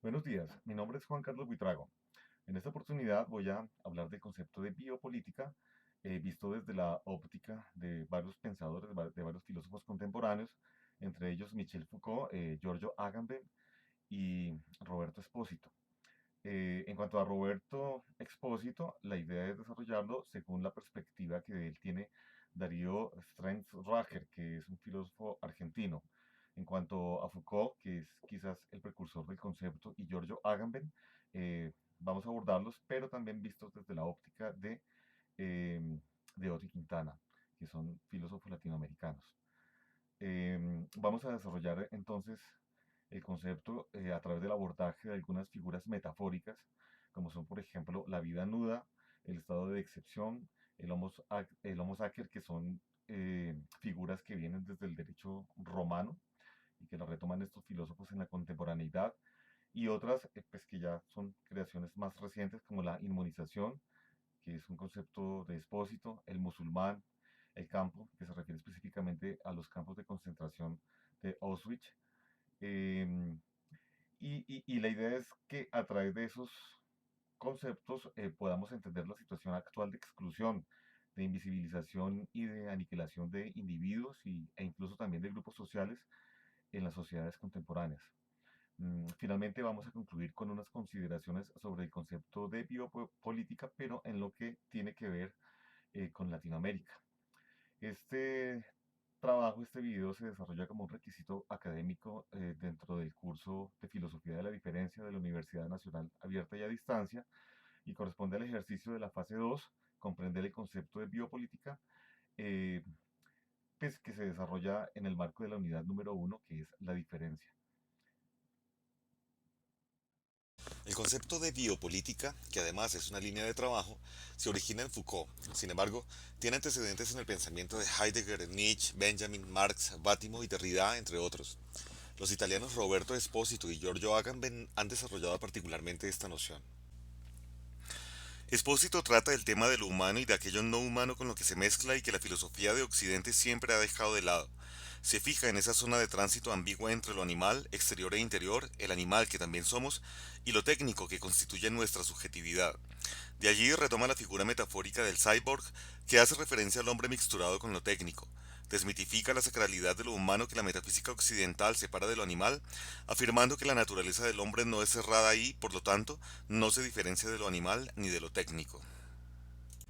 Buenos días, mi nombre es Juan Carlos Buitrago. En esta oportunidad voy a hablar del concepto de biopolítica visto desde la óptica de varios pensadores, de varios filósofos contemporáneos, entre ellos Michel Foucault, Giorgio Agamben y Roberto Espósito. En cuanto a Roberto Expósito, la idea es desarrollarlo según la perspectiva que él tiene Darío Strauss-Racher, que es un filósofo argentino. En cuanto a Foucault, que es quizás el precursor del concepto, y Giorgio Agamben, vamos a abordarlos, pero también vistos desde la óptica eh, de Oti Quintana, que son filósofos latinoamericanos. Vamos a desarrollar entonces el concepto a través del abordaje de algunas figuras metafóricas, como son, por ejemplo, la vida nuda, el estado de excepción, el homo sacer, que son figuras que vienen desde el derecho romano y que lo retoman estos filósofos en la contemporaneidad, y otras pues, que ya son creaciones más recientes, como la inmunización, que es un concepto de Expósito, el musulmán, el campo, que se refiere específicamente a los campos de concentración de Auschwitz. Eh, y la idea es que a través de esos conceptos podamos entender la situación actual de exclusión, de invisibilización y de aniquilación de individuos e incluso también de grupos sociales en las sociedades contemporáneas. Finalmente vamos a concluir con unas consideraciones sobre el concepto de biopolítica, pero en lo que tiene que ver con Latinoamérica. Este trabajo, este video se desarrolla como un requisito académico dentro del curso de Filosofía de la Diferencia de la Universidad Nacional Abierta y a Distancia y corresponde al ejercicio de la fase 2, comprender el concepto de biopolítica, eh, pues, que se desarrolla en el marco de la unidad número 1, que es la diferencia. El concepto de biopolítica, que además es una línea de trabajo, se origina en Foucault. Sin embargo, tiene antecedentes en el pensamiento de Heidegger, Nietzsche, Benjamin, Marx, Bátimo y Derrida, entre otros. Los italianos Roberto Espósito y Giorgio Agamben han desarrollado particularmente esta noción. Espósito trata del tema de lo humano y de aquello no humano con lo que se mezcla y que la filosofía de Occidente siempre ha dejado de lado. Se fija en esa zona de tránsito ambigua entre lo animal, exterior e interior, el animal que también somos, y lo técnico que constituye nuestra subjetividad. De allí retoma la figura metafórica del cyborg, que hace referencia al hombre mixturado con lo técnico. Desmitifica la sacralidad de lo humano que la metafísica occidental separa de lo animal, afirmando que la naturaleza del hombre no es cerrada y, por lo tanto, no se diferencia de lo animal ni de lo técnico.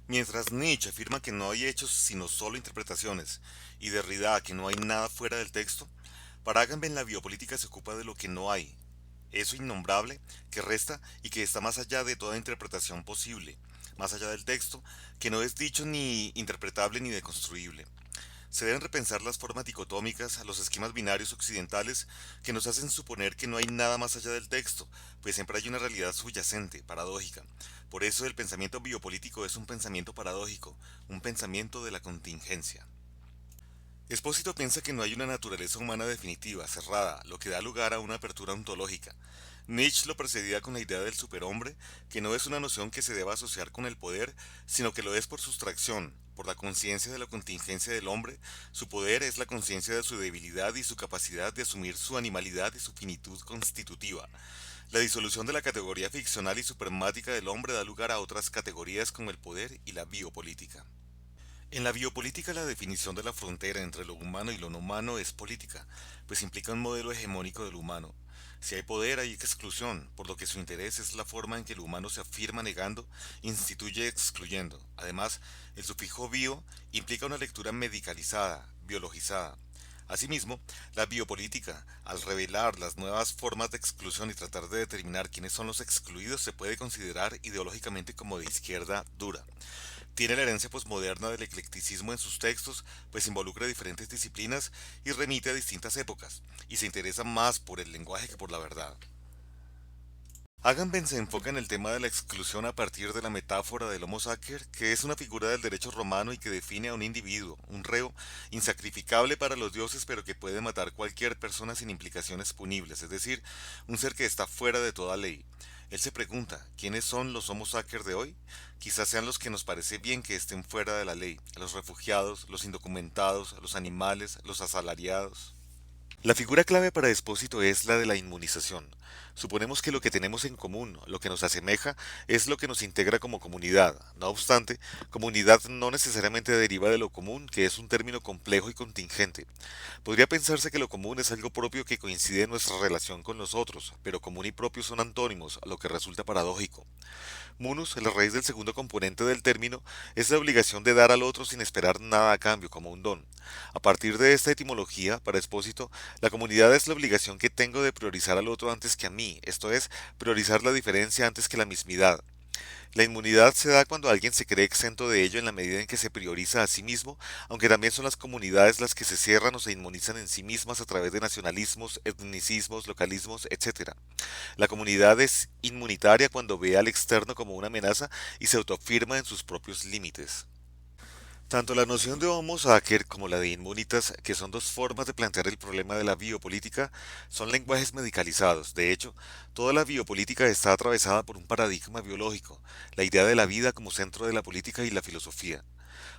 Mientras Nietzsche afirma que no hay hechos sino solo interpretaciones, y Derrida que no hay nada fuera del texto, para Agamben la biopolítica se ocupa de lo que no hay, eso innombrable que resta y que está más allá de toda interpretación posible, más allá del texto, que no es dicho ni interpretable ni deconstruible. Se deben repensar las formas dicotómicas, los esquemas binarios occidentales que nos hacen suponer que no hay nada más allá del texto, pues siempre hay una realidad subyacente, paradójica. Por eso el pensamiento biopolítico es un pensamiento paradójico, un pensamiento de la contingencia. Espósito piensa que no hay una naturaleza humana definitiva, cerrada, lo que da lugar a una apertura ontológica. Nietzsche lo precedía con la idea del superhombre, que no es una noción que se deba asociar con el poder, sino que lo es por sustracción, por la conciencia de la contingencia del hombre. Su poder es la conciencia de su debilidad y su capacidad de asumir su animalidad y su finitud constitutiva. La disolución de la categoría ficcional y suprematica del hombre da lugar a otras categorías como el poder y la biopolítica. En la biopolítica la definición de la frontera entre lo humano y lo no humano es política, pues implica un modelo hegemónico del humano. Si hay poder hay exclusión, por lo que su interés es la forma en que el humano se afirma negando, instituye excluyendo. Además, el sufijo bio implica una lectura medicalizada, biologizada. Asimismo, la biopolítica, al revelar las nuevas formas de exclusión y tratar de determinar quiénes son los excluidos, se puede considerar ideológicamente como de izquierda dura. Tiene la herencia posmoderna del eclecticismo en sus textos, pues involucra diferentes disciplinas y remite a distintas épocas, y se interesa más por el lenguaje que por la verdad. Agamben se enfoca en el tema de la exclusión a partir de la metáfora del Homo sacer, que es una figura del derecho romano y que define a un individuo, un reo, insacrificable para los dioses pero que puede matar cualquier persona sin implicaciones punibles, es decir, un ser que está fuera de toda ley. Él se pregunta, ¿quiénes son los Homo sacer de hoy? Quizás sean los que nos parece bien que estén fuera de la ley, los refugiados, los indocumentados, los animales, los asalariados. La figura clave para Espósito es la de la inmunización. Suponemos que lo que tenemos en común, lo que nos asemeja, es lo que nos integra como comunidad. No obstante, comunidad no necesariamente deriva de lo común, que es un término complejo y contingente. Podría pensarse que lo común es algo propio que coincide en nuestra relación con los otros, pero común y propio son antónimos, lo que resulta paradójico. Munus, la raíz del segundo componente del término, es la obligación de dar al otro sin esperar nada a cambio, como un don. A partir de esta etimología, para Expósito, la comunidad es la obligación que tengo de priorizar al otro antes que a mí, esto es, priorizar la diferencia antes que la mismidad. La inmunidad se da cuando alguien se cree exento de ello en la medida en que se prioriza a sí mismo, aunque también son las comunidades las que se cierran o se inmunizan en sí mismas a través de nacionalismos, etnicismos, localismos, etc. La comunidad es inmunitaria cuando ve al externo como una amenaza y se autoafirma en sus propios límites. Tanto la noción de Homo sacer como la de inmunitas, que son dos formas de plantear el problema de la biopolítica, son lenguajes medicalizados. De hecho, toda la biopolítica está atravesada por un paradigma biológico, la idea de la vida como centro de la política y la filosofía.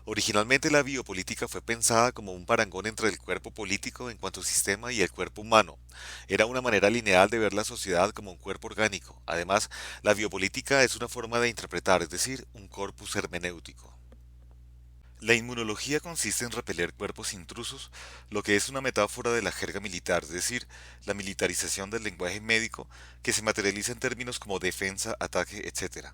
Originalmente la biopolítica fue pensada como un parangón entre el cuerpo político en cuanto sistema y el cuerpo humano. Era una manera lineal de ver la sociedad como un cuerpo orgánico. Además, la biopolítica es una forma de interpretar, es decir, un corpus hermenéutico. La inmunología consiste en repeler cuerpos intrusos, lo que es una metáfora de la jerga militar, es decir, la militarización del lenguaje médico que se materializa en términos como defensa, ataque, etc.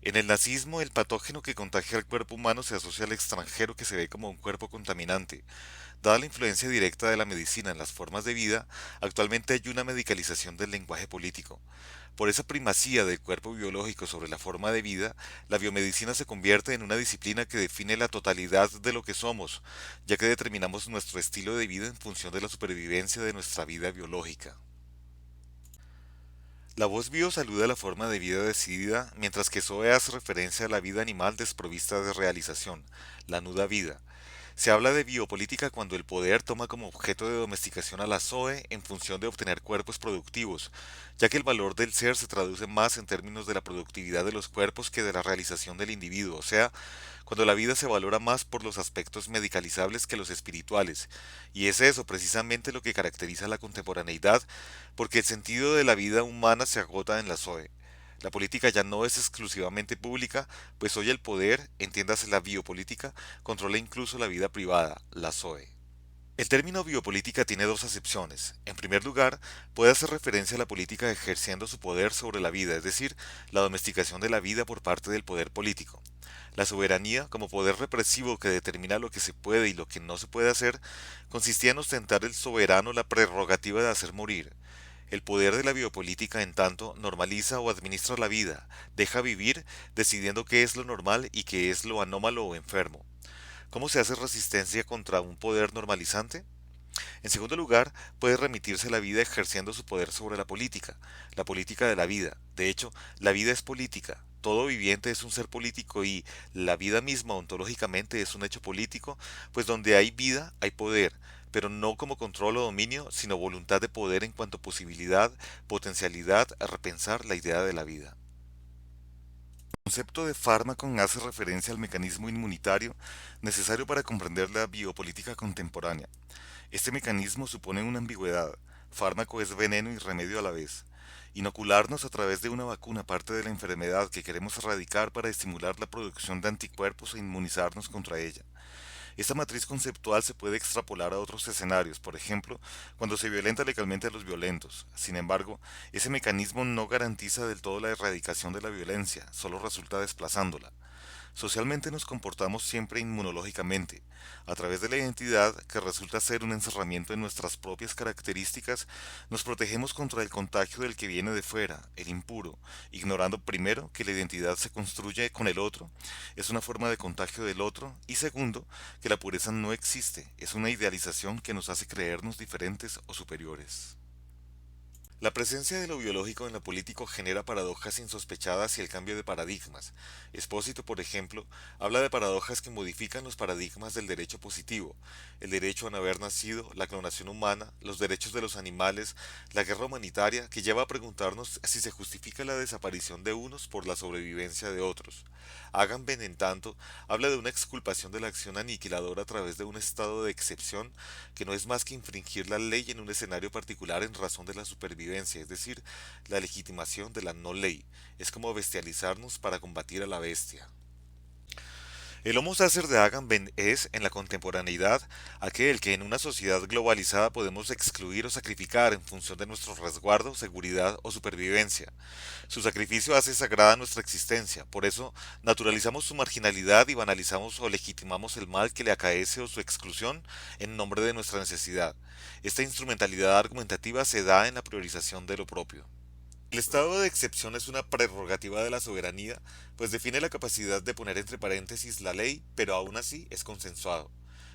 En el nazismo, el patógeno que contagia al cuerpo humano se asocia al extranjero que se ve como un cuerpo contaminante. Dada la influencia directa de la medicina en las formas de vida, actualmente hay una medicalización del lenguaje político. Por esa primacía del cuerpo biológico sobre la forma de vida, la biomedicina se convierte en una disciplina que define la totalidad de lo que somos, ya que determinamos nuestro estilo de vida en función de la supervivencia de nuestra vida biológica. La voz bio saluda la forma de vida decidida, mientras que Zoe hace referencia a la vida animal desprovista de realización, la nuda vida. Se habla de biopolítica cuando el poder toma como objeto de domesticación a la Zoe en función de obtener cuerpos productivos, ya que el valor del ser se traduce más en términos de la productividad de los cuerpos que de la realización del individuo, o sea, cuando la vida se valora más por los aspectos medicalizables que los espirituales, y es eso precisamente lo que caracteriza la contemporaneidad, porque el sentido de la vida humana se agota en la Zoe. La política ya no es exclusivamente pública, pues hoy el poder, entiéndase la biopolítica, controla incluso la vida privada, la Zoe. El término biopolítica tiene dos acepciones. En primer lugar, puede hacer referencia a la política ejerciendo su poder sobre la vida, es decir, la domesticación de la vida por parte del poder político. La soberanía, como poder represivo que determina lo que se puede y lo que no se puede hacer, consistía en ostentar el soberano la prerrogativa de hacer morir. El poder de la biopolítica, en tanto, normaliza o administra la vida, deja vivir, decidiendo qué es lo normal y qué es lo anómalo o enfermo. ¿Cómo se hace resistencia contra un poder normalizante? En segundo lugar, puede remitirse a la vida ejerciendo su poder sobre la política de la vida. De hecho, la vida es política. Todo viviente es un ser político y la vida misma ontológicamente es un hecho político, pues donde hay vida hay poder, pero no como control o dominio, sino voluntad de poder en cuanto posibilidad, potencialidad a repensar la idea de la vida. El concepto de fármaco hace referencia al mecanismo inmunitario necesario para comprender la biopolítica contemporánea. Este mecanismo supone una ambigüedad. Fármaco es veneno y remedio a la vez. Inocularnos a través de una vacuna parte de la enfermedad que queremos erradicar para estimular la producción de anticuerpos e inmunizarnos contra ella. Esta matriz conceptual se puede extrapolar a otros escenarios, por ejemplo, cuando se violenta legalmente a los violentos. Sin embargo, ese mecanismo no garantiza del todo la erradicación de la violencia, solo resulta desplazándola. Socialmente nos comportamos siempre inmunológicamente, a través de la identidad, que resulta ser un encerramiento en nuestras propias características, nos protegemos contra el contagio del que viene de fuera, el impuro, ignorando primero que la identidad se construye con el otro, es una forma de contagio del otro, y segundo, que la pureza no existe, es una idealización que nos hace creernos diferentes o superiores. La presencia de lo biológico en lo político genera paradojas insospechadas y el cambio de paradigmas. Espósito, por ejemplo, habla de paradojas que modifican los paradigmas del derecho positivo, el derecho a no haber nacido, la clonación humana, los derechos de los animales, la guerra humanitaria, que lleva a preguntarnos si se justifica la desaparición de unos por la sobrevivencia de otros. Agamben, en tanto, habla de una exculpación de la acción aniquiladora a través de un estado de excepción que no es más que infringir la ley en un escenario particular en razón de la supervivencia, es decir, la legitimación de la no ley. Es como bestializarnos para combatir a la bestia. El Homo sacer de Agamben es, en la contemporaneidad, aquel que en una sociedad globalizada podemos excluir o sacrificar en función de nuestro resguardo, seguridad o supervivencia. Su sacrificio hace sagrada nuestra existencia, por eso naturalizamos su marginalidad y banalizamos o legitimamos el mal que le acaece o su exclusión en nombre de nuestra necesidad. Esta instrumentalidad argumentativa se da en la priorización de lo propio. El estado de excepción es una prerrogativa de la soberanía, pues define la capacidad de poner entre paréntesis la ley, pero aún así es consensuado.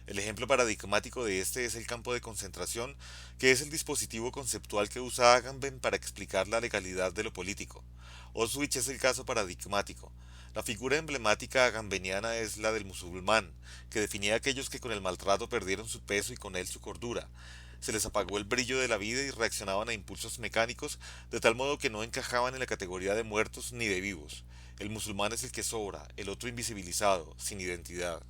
El ejemplo paradigmático de este es el campo de concentración, que es el dispositivo conceptual que usa Agamben para explicar la legalidad de lo político. Auschwitz es el caso paradigmático. La figura emblemática agambeniana es la del musulmán, que definía a aquellos que con el maltrato perdieron su peso y con él su cordura. Se les apagó el brillo de la vida y reaccionaban a impulsos mecánicos, de tal modo que no encajaban en la categoría de muertos ni de vivos. El musulmán es el que sobra, el otro invisibilizado, sin identidad.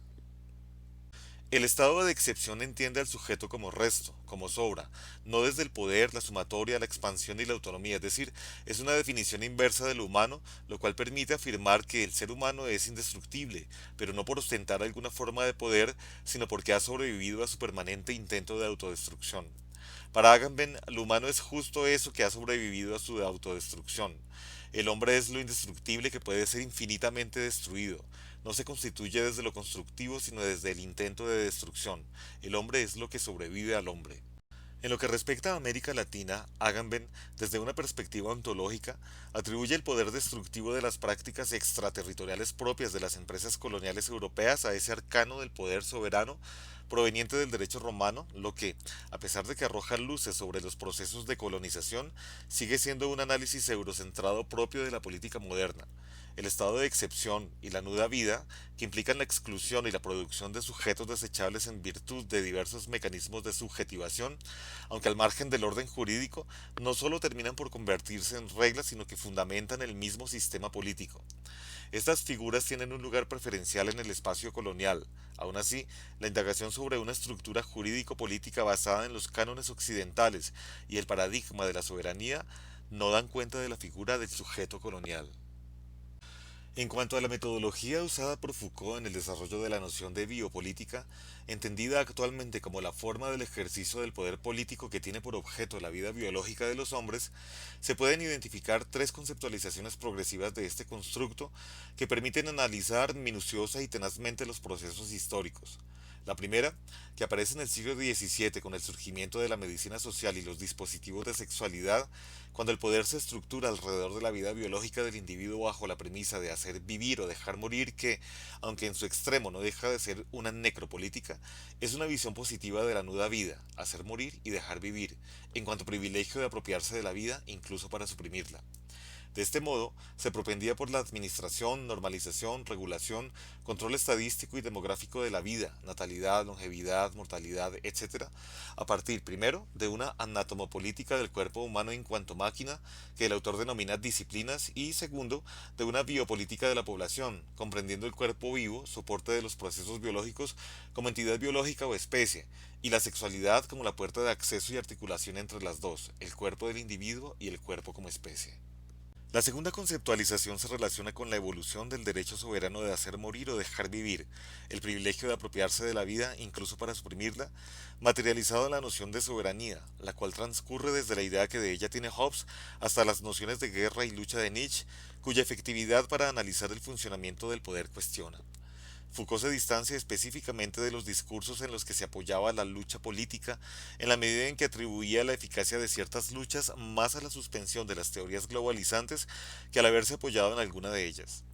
El estado de excepción entiende al sujeto como resto, como sobra, no desde el poder, la sumatoria, la expansión y la autonomía, es decir, es una definición inversa de lo humano, lo cual permite afirmar que el ser humano es indestructible, pero no por ostentar alguna forma de poder, sino porque ha sobrevivido a su permanente intento de autodestrucción. Para Agamben, lo humano es justo eso que ha sobrevivido a su autodestrucción. El hombre es lo indestructible que puede ser infinitamente destruido. No se constituye desde lo constructivo, sino desde el intento de destrucción. El hombre es lo que sobrevive al hombre. En lo que respecta a América Latina, Agamben, desde una perspectiva ontológica, atribuye el poder destructivo de las prácticas extraterritoriales propias de las empresas coloniales europeas a ese arcano del poder soberano proveniente del derecho romano, lo que, a pesar de que arroja luces sobre los procesos de colonización, sigue siendo un análisis eurocentrado propio de la política moderna. El estado de excepción y la nuda vida, que implican la exclusión y la producción de sujetos desechables en virtud de diversos mecanismos de subjetivación, aunque al margen del orden jurídico, no solo terminan por convertirse en reglas, sino que fundamentan el mismo sistema político. Estas figuras tienen un lugar preferencial en el espacio colonial. Aún así, la indagación sobre una estructura jurídico-política basada en los cánones occidentales y el paradigma de la soberanía no dan cuenta de la figura del sujeto colonial. En cuanto a la metodología usada por Foucault en el desarrollo de la noción de biopolítica, entendida actualmente como la forma del ejercicio del poder político que tiene por objeto la vida biológica de los hombres, se pueden identificar tres conceptualizaciones progresivas de este constructo que permiten analizar minuciosa y tenazmente los procesos históricos. La primera, que aparece en el siglo XVII con el surgimiento de la medicina social y los dispositivos de sexualidad, cuando el poder se estructura alrededor de la vida biológica del individuo bajo la premisa de hacer vivir o dejar morir, que, aunque en su extremo no deja de ser una necropolítica, es una visión positiva de la nuda vida, hacer morir y dejar vivir, en cuanto privilegio de apropiarse de la vida incluso para suprimirla. De este modo, se propendía por la administración, normalización, regulación, control estadístico y demográfico de la vida, natalidad, longevidad, mortalidad, etc., a partir, primero, de una anatomopolítica del cuerpo humano en cuanto máquina, que el autor denomina disciplinas, y segundo, de una biopolítica de la población, comprendiendo el cuerpo vivo, soporte de los procesos biológicos, como entidad biológica o especie, y la sexualidad como la puerta de acceso y articulación entre las dos, el cuerpo del individuo y el cuerpo como especie. La segunda conceptualización se relaciona con la evolución del derecho soberano de hacer morir o dejar vivir, el privilegio de apropiarse de la vida incluso para suprimirla, materializado en la noción de soberanía, la cual transcurre desde la idea que de ella tiene Hobbes hasta las nociones de guerra y lucha de Nietzsche, cuya efectividad para analizar el funcionamiento del poder cuestiona. Foucault se distancia específicamente de los discursos en los que se apoyaba la lucha política, en la medida en que atribuía la eficacia de ciertas luchas más a la suspensión de las teorías globalizantes que al haberse apoyado en alguna de ellas.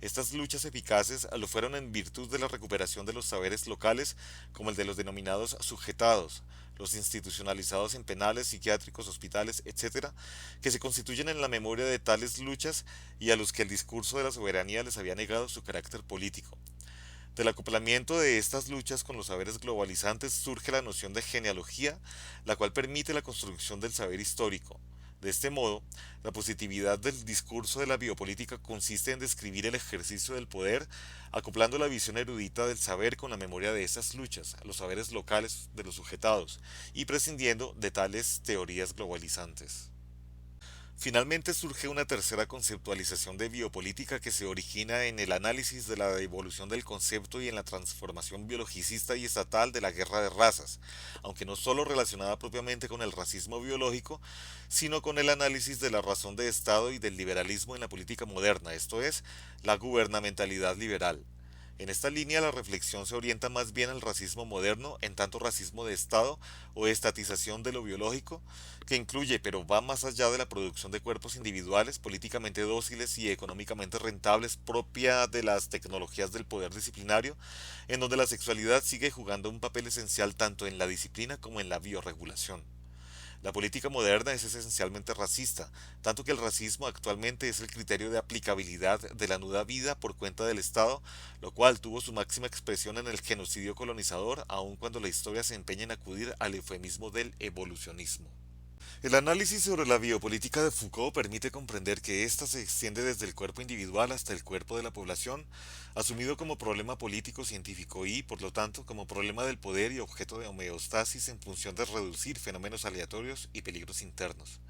Estas luchas eficaces lo fueron en virtud de la recuperación de los saberes locales, como el de los denominados sujetados, los institucionalizados en penales, psiquiátricos, hospitales, etcétera, que se constituyen en la memoria de tales luchas y a los que el discurso de la soberanía les había negado su carácter político. Del acoplamiento de estas luchas con los saberes globalizantes surge la noción de genealogía, la cual permite la construcción del saber histórico. De este modo, la positividad del discurso de la biopolítica consiste en describir el ejercicio del poder, acoplando la visión erudita del saber con la memoria de estas luchas, los saberes locales de los sujetados, y prescindiendo de tales teorías globalizantes. Finalmente surge una tercera conceptualización de biopolítica que se origina en el análisis de la evolución del concepto y en la transformación biologicista y estatal de la guerra de razas, aunque no solo relacionada propiamente con el racismo biológico, sino con el análisis de la razón de Estado y del liberalismo en la política moderna, esto es, la gubernamentalidad liberal. En esta línea la reflexión se orienta más bien al racismo moderno, en tanto racismo de Estado o estatización de lo biológico, que incluye pero va más allá de la producción de cuerpos individuales políticamente dóciles y económicamente rentables propia de las tecnologías del poder disciplinario, en donde la sexualidad sigue jugando un papel esencial tanto en la disciplina como en la bioregulación. La política moderna es esencialmente racista, tanto que el racismo actualmente es el criterio de aplicabilidad de la nuda vida por cuenta del Estado, lo cual tuvo su máxima expresión en el genocidio colonizador, aun cuando la historia se empeña en acudir al eufemismo del evolucionismo. El análisis sobre la biopolítica de Foucault permite comprender que ésta se extiende desde el cuerpo individual hasta el cuerpo de la población, asumido como problema político científico y, por lo tanto, como problema del poder y objeto de homeostasis en función de reducir fenómenos aleatorios y peligros internos.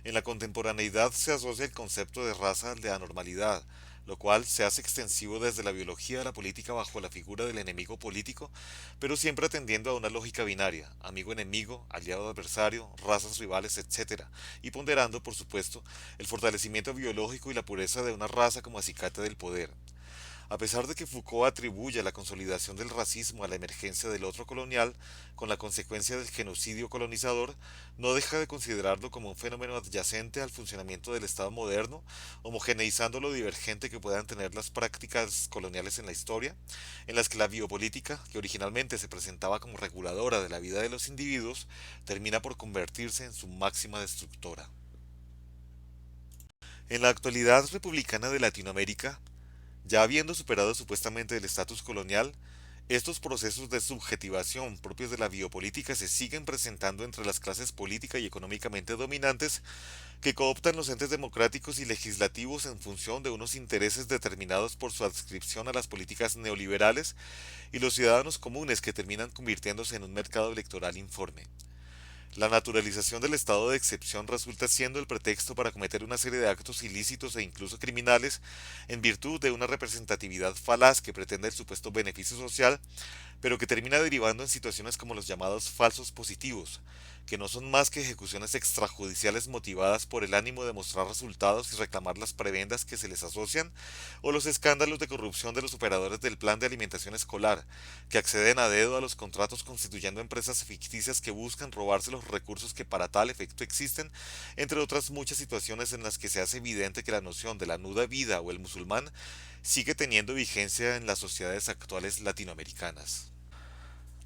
En la contemporaneidad se asocia el concepto de raza al de anormalidad, lo cual se hace extensivo desde la biología a la política bajo la figura del enemigo político, pero siempre atendiendo a una lógica binaria, amigo-enemigo, aliado-adversario, razas rivales, etc., y ponderando, por supuesto, el fortalecimiento biológico y la pureza de una raza como acicate del poder. A pesar de que Foucault atribuye la consolidación del racismo a la emergencia del otro colonial, con la consecuencia del genocidio colonizador, no deja de considerarlo como un fenómeno adyacente al funcionamiento del Estado moderno, homogeneizando lo divergente que puedan tener las prácticas coloniales en la historia, en las que la biopolítica, que originalmente se presentaba como reguladora de la vida de los individuos, termina por convertirse en su máxima destructora. En la actualidad republicana de Latinoamérica, ya habiendo superado supuestamente el estatus colonial, estos procesos de subjetivación propios de la biopolítica se siguen presentando entre las clases política y económicamente dominantes que cooptan los entes democráticos y legislativos en función de unos intereses determinados por su adscripción a las políticas neoliberales y los ciudadanos comunes que terminan convirtiéndose en un mercado electoral informe. La naturalización del estado de excepción resulta siendo el pretexto para cometer una serie de actos ilícitos e incluso criminales en virtud de una representatividad falaz que pretende el supuesto beneficio social, pero que termina derivando en situaciones como los llamados falsos positivos, que no son más que ejecuciones extrajudiciales motivadas por el ánimo de mostrar resultados y reclamar las prebendas que se les asocian, o los escándalos de corrupción de los operadores del plan de alimentación escolar, que acceden a dedo a los contratos constituyendo empresas ficticias que buscan robarse los recursos que para tal efecto existen, entre otras muchas situaciones en las que se hace evidente que la noción de la nuda vida o el musulmán sigue teniendo vigencia en las sociedades actuales latinoamericanas.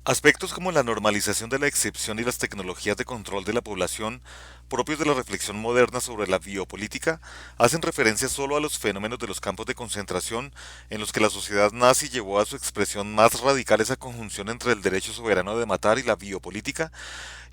Aspectos como la normalización de la excepción y las tecnologías de control de la población, propios de la reflexión moderna sobre la biopolítica, hacen referencia solo a los fenómenos de los campos de concentración en los que la sociedad nazi llevó a su expresión más radical esa conjunción entre el derecho soberano de matar y la biopolítica,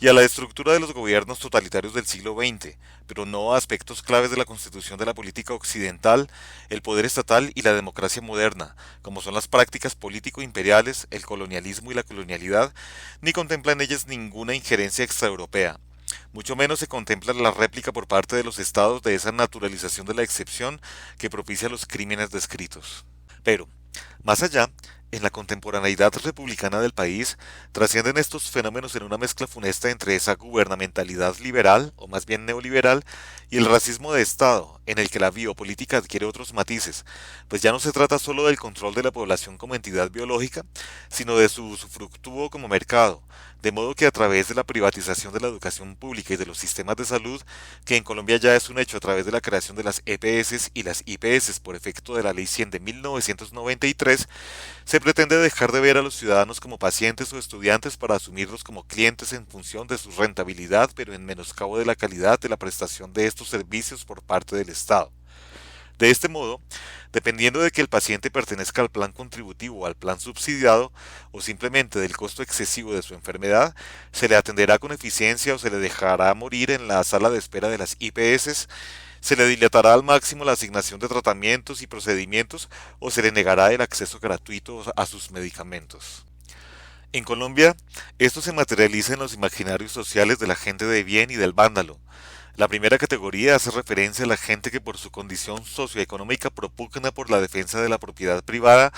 y a la estructura de los gobiernos totalitarios del siglo XX, pero no a aspectos claves de la constitución de la política occidental, el poder estatal y la democracia moderna, como son las prácticas político-imperiales, el colonialismo y la colonialidad, ni contempla en ellas ninguna injerencia extraeuropea. Mucho menos se contempla la réplica por parte de los estados de esa naturalización de la excepción que propicia los crímenes descritos. Pero, más allá, en la contemporaneidad republicana del país, trascienden estos fenómenos en una mezcla funesta entre esa gubernamentalidad liberal, o más bien neoliberal, y el racismo de Estado, en el que la biopolítica adquiere otros matices, pues ya no se trata solo del control de la población como entidad biológica, sino de su usufructúo como mercado, de modo que a través de la privatización de la educación pública y de los sistemas de salud, que en Colombia ya es un hecho a través de la creación de las EPS y las IPS por efecto de la Ley 100 de 1993, se pretende dejar de ver a los ciudadanos como pacientes o estudiantes para asumirlos como clientes en función de su rentabilidad, pero en menoscabo de la calidad de la prestación de estos servicios por parte del Estado. De este modo, dependiendo de que el paciente pertenezca al plan contributivo o al plan subsidiado, o simplemente del costo excesivo de su enfermedad, se le atenderá con eficiencia o se le dejará morir en la sala de espera de las IPS, se le dilatará al máximo la asignación de tratamientos y procedimientos o se le negará el acceso gratuito a sus medicamentos. En Colombia, esto se materializa en los imaginarios sociales de la gente de bien y del vándalo. La primera categoría hace referencia a la gente que por su condición socioeconómica propugna por la defensa de la propiedad privada,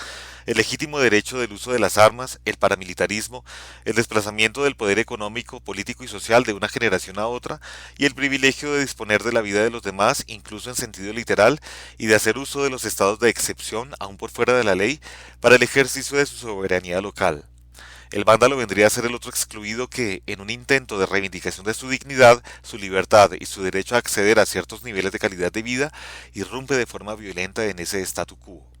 el legítimo derecho del uso de las armas, el paramilitarismo, el desplazamiento del poder económico, político y social de una generación a otra y el privilegio de disponer de la vida de los demás, incluso en sentido literal, y de hacer uso de los estados de excepción, aún por fuera de la ley, para el ejercicio de su soberanía local. El vándalo vendría a ser el otro excluido que, en un intento de reivindicación de su dignidad, su libertad y su derecho a acceder a ciertos niveles de calidad de vida, irrumpe de forma violenta en ese statu quo.